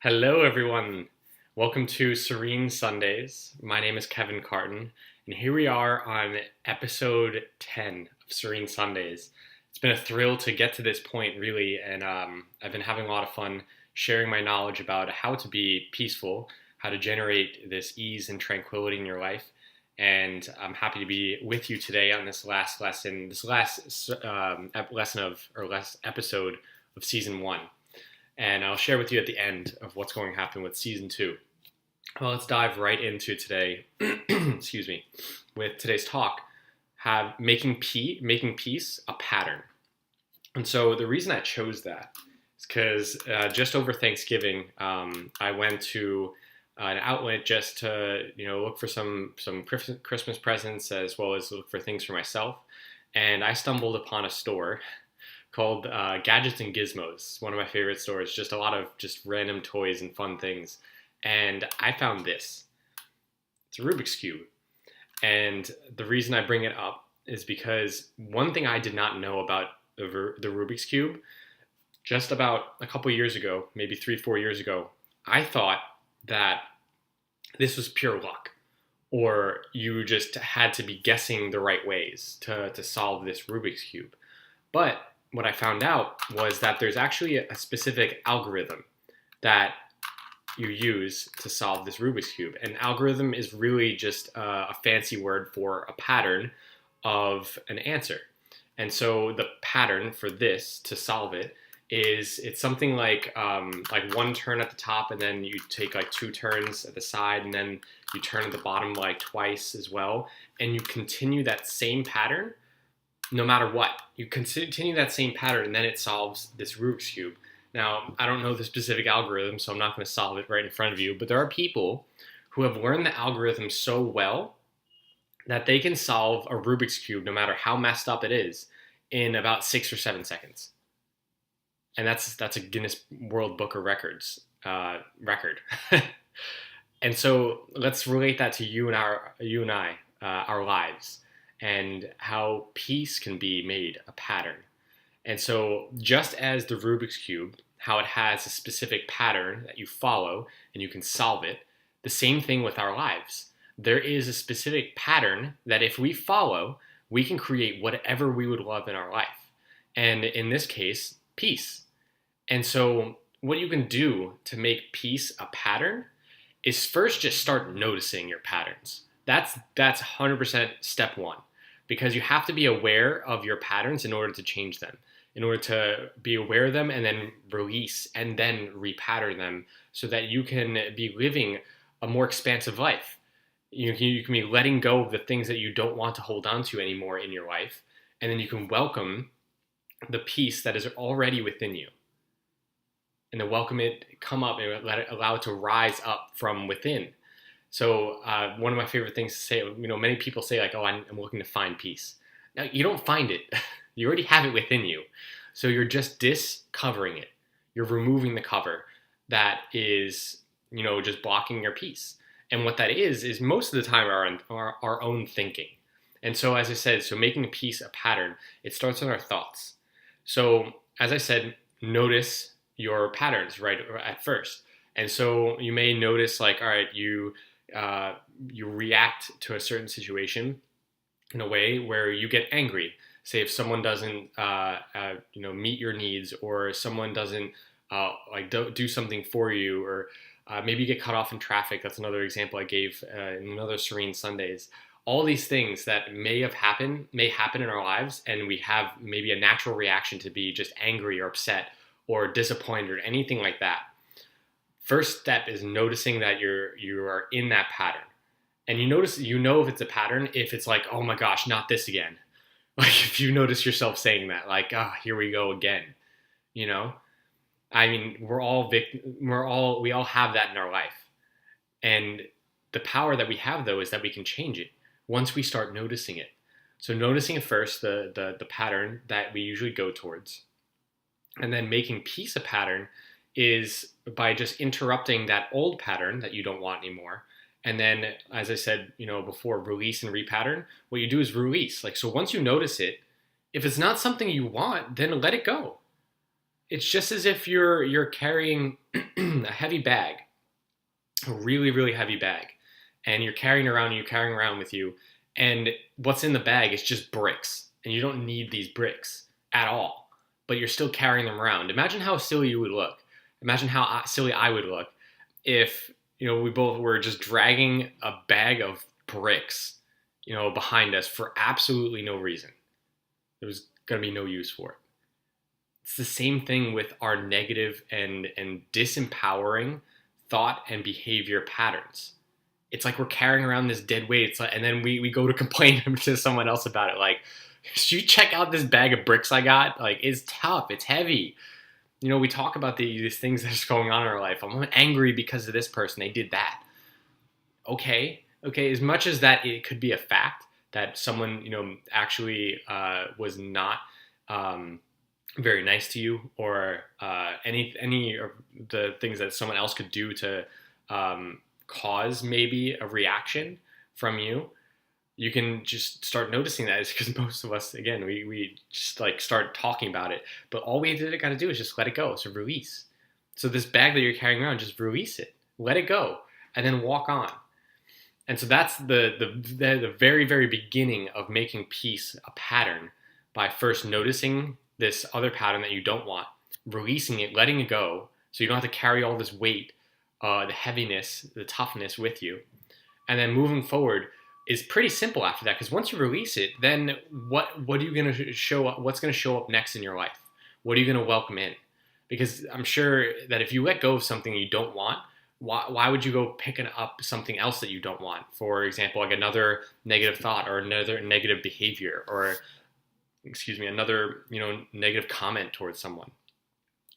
Hello, everyone. Welcome to Serene Sundays. My name is Kevin Carton, and here we are on episode 10 of Serene Sundays. It's been a thrill to get to this point, really, and I've been having a lot of fun sharing my knowledge about how to be peaceful, how to generate this ease and tranquility in your life. And I'm happy to be with you today on this last lesson, last episode of season one. And I'll share with you at the end of what's going to happen with season two. Well, let's dive right into today. Excuse me, with today's talk, making peace a pattern. And so the reason I chose that is because just over Thanksgiving, I went to an outlet just to look for some Christmas presents as well as look for things for myself, and I stumbled upon a store called Gadgets and Gizmos. One of my favorite stores, just a lot of just random toys and fun things. And I found this. It's a Rubik's Cube. And the reason I bring it up is because one thing I did not know about the Rubik's Cube, just about a couple years ago, maybe 3-4 years ago, I thought that this was pure luck, or you just had to be guessing the right ways to solve this Rubik's Cube. But what I found out was that there's actually a specific algorithm that you use to solve this Rubik's Cube. An algorithm is really just a fancy word for a pattern of an answer. And so the pattern for this to solve it is it's something like one turn at the top, and then you take like 2 turns at the side, and then you turn at the bottom like twice as well, and you continue that same pattern no matter what. You continue that same pattern, and then it solves this Rubik's Cube. Now, I don't know the specific algorithm, so I'm not going to solve it right in front of you, but there are people who have learned the algorithm so well that they can solve a Rubik's Cube, no matter how messed up it is, in about 6 or 7 seconds. And that's a Guinness World Book of Records record. And so let's relate that to you and I, our lives, and how peace can be made a pattern. And so just as the Rubik's Cube, how it has a specific pattern that you follow and you can solve it, the same thing with our lives. There is a specific pattern that if we follow, we can create whatever we would love in our life. And in this case, peace. And so what you can do to make peace a pattern is first just start noticing your patterns. That's 100% step one. Because you have to be aware of your patterns in order to change them, in order to be aware of them and then release and then repattern them so that you can be living a more expansive life. You can be letting go of the things that you don't want to hold on to anymore in your life, and then you can welcome the peace that is already within you. And then welcome it, come up, and allow it to rise up from within. So one of my favorite things to say, many people say like, oh, I'm looking to find peace. Now, you don't find it. You already have it within you. So you're just discovering it. You're removing the cover that is, just blocking your peace. And what that is most of the time our own thinking. And so, as I said, making peace a pattern, it starts with our thoughts. So, as I said, notice your patterns right at first. And so you may notice like, all right, you react to a certain situation in a way where you get angry. Say if someone doesn't, meet your needs, or someone doesn't do something for you, or maybe you get cut off in traffic. That's another example I gave in another Serene Sundays. All these things that may happen in our lives, and we have maybe a natural reaction to be just angry or upset or disappointed or anything like that. First step is noticing that you are in that pattern. And you notice, if it's a pattern, if it's like, oh my gosh, not this again. Like if you notice yourself saying that, like, here we go again. I mean, we all have that in our life. And the power that we have though is that we can change it once we start noticing it. So noticing at first the pattern that we usually go towards, and then making peace a pattern is by just interrupting that old pattern that you don't want anymore. And then, as I said, before, release and repattern. What you do is release. So once you notice it, if it's not something you want, then let it go. It's just as if you're carrying a heavy bag, a really, really heavy bag, and you're carrying around with you, and what's in the bag is just bricks, and you don't need these bricks at all, but you're still carrying them around. Imagine how silly you would look. Imagine how silly I would look if, we both were just dragging a bag of bricks, behind us for absolutely no reason. There was going to be no use for it. It's the same thing with our negative and disempowering thought and behavior patterns. It's like we're carrying around this dead weight, and then we go to complain to someone else about it. Like, should you check out this bag of bricks I got? Like, it's tough, it's heavy. We talk about these things that's going on in our life. I'm angry because of this person, they did that. Okay, as much as that it could be a fact that someone, actually was not very nice to you, or any of the things that someone else could do to cause maybe a reaction from you, you can just start noticing that. Is because most of us, again, we just like start talking about it, but all we got to do is just let it go. So release. So this bag that you're carrying around, just release it, let it go, and then walk on. And so that's the very, very beginning of making peace a pattern, by first noticing this other pattern that you don't want, releasing it, letting it go, so you don't have to carry all this weight, the heaviness, the toughness with you. And then moving forward is pretty simple after that, because once you release it, then what are you going to show up? What's going to show up next in your life? What are you going to welcome in? Because I'm sure that if you let go of something you don't want, why would you go picking up something else that you don't want? For example, like another negative thought, or another negative behavior, or another negative comment towards someone.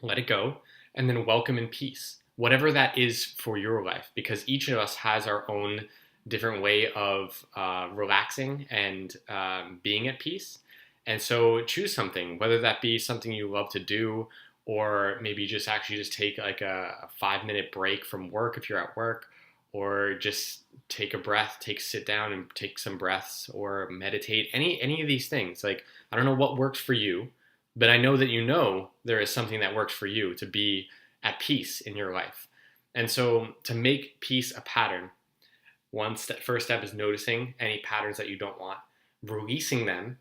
Let it go, and then welcome in peace, whatever that is for your life, because each of us has our own different way of relaxing and being at peace. And so choose something, whether that be something you love to do, or maybe just take like a 5-minute break from work if you're at work, or just take a breath, sit down and take some breaths, or meditate, any of these things. Like, I don't know what works for you, but I know that there is something that works for you to be at peace in your life. And so to make peace a pattern, first step is noticing any patterns that you don't want, releasing them,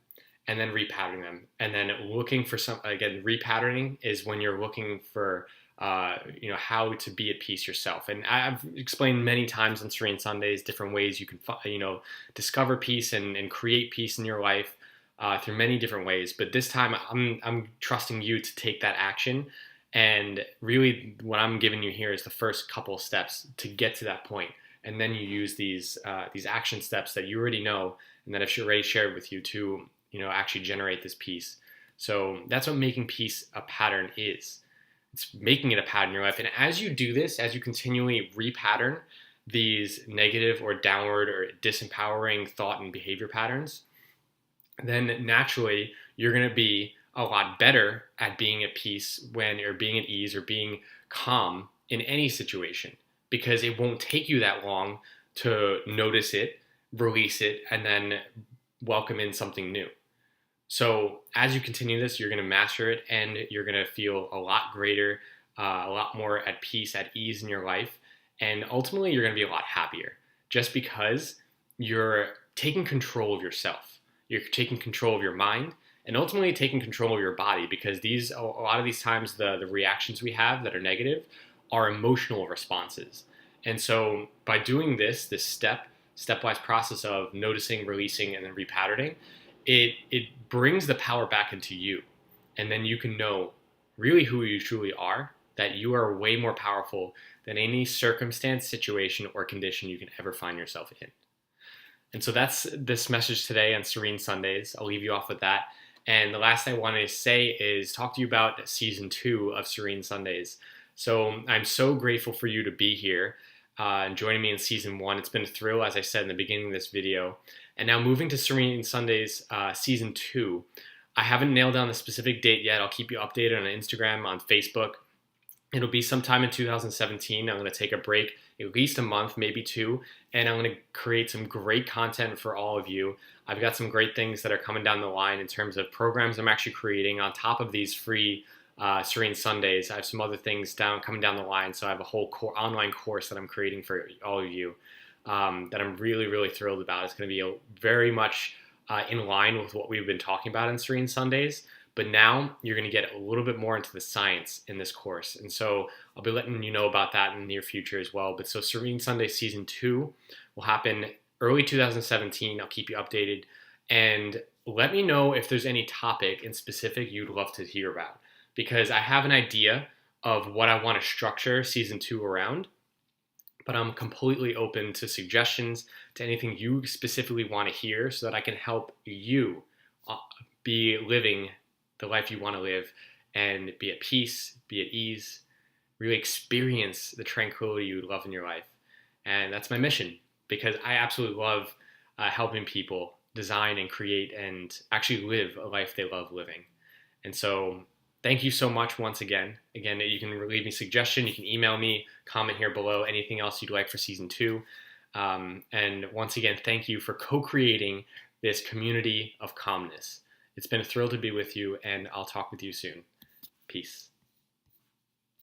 and then repatterning them. And then looking for repatterning is when you're looking for how to be at peace yourself. And I've explained many times on Serene Sundays different ways you can discover peace and create peace in your life through many different ways. But this time I'm trusting you to take that action. And really what I'm giving you here is the first couple of steps to get to that point. And then you use these action steps that you already know and that I've already shared with you to actually generate this peace. So that's what making peace a pattern is. It's making it a pattern in your life. And as you do this, as you continually repattern these negative or downward or disempowering thought and behavior patterns, then naturally you're going to be a lot better at being at peace or being at ease or being calm in any situation, because it won't take you that long to notice it, release it, and then welcome in something new. So as you continue this, you're going to master it, and you're going to feel a lot greater, a lot more at peace, at ease in your life. And ultimately, you're going to be a lot happier, just because you're taking control of yourself. You're taking control of your mind, and ultimately taking control of your body, because a lot of these times, the reactions we have that are negative are emotional responses. And so by doing this stepwise process of noticing, releasing, and then repatterning, it brings the power back into you. And then you can know really who you truly are, that you are way more powerful than any circumstance, situation, or condition you can ever find yourself in. And so that's this message today on Serene Sundays. I'll leave you off with that. And the last thing I wanted to say is talk to you about season 2 of Serene Sundays. So I'm so grateful for you to be here and joining me in season 1. It's been a thrill, as I said in the beginning of this video. And now moving to Serene Sundays season 2. I haven't nailed down the specific date yet. I'll keep you updated on Instagram, on Facebook. It'll be sometime in 2017. I'm going to take a break, at least a month, maybe 2, and I'm going to create some great content for all of you. I've got some great things that are coming down the line in terms of programs I'm actually creating on top of these free Serene Sundays. I have some other things coming down the line. So I have a whole online course that I'm creating for all of you that I'm really, really thrilled about. It's going to be very much in line with what we've been talking about in Serene Sundays. But now you're going to get a little bit more into the science in this course. And so I'll be letting you know about that in the near future as well. But so Serene Sunday Season 2 will happen early 2017. I'll keep you updated. And let me know if there's any topic in specific you'd love to hear about. Because I have an idea of what I want to structure Season 2 around. But I'm completely open to suggestions, to anything you specifically want to hear so that I can help you be living the life you want to live and be at peace, be at ease, really experience the tranquility you love in your life. And that's my mission, because I absolutely love helping people design and create and actually live a life they love living. And so thank you so much once again. Again, you can leave me a suggestion. You can email me, comment here below, anything else you'd like for Season 2. And once again, thank you for co-creating this community of calmness. It's been a thrill to be with you, and I'll talk with you soon. Peace.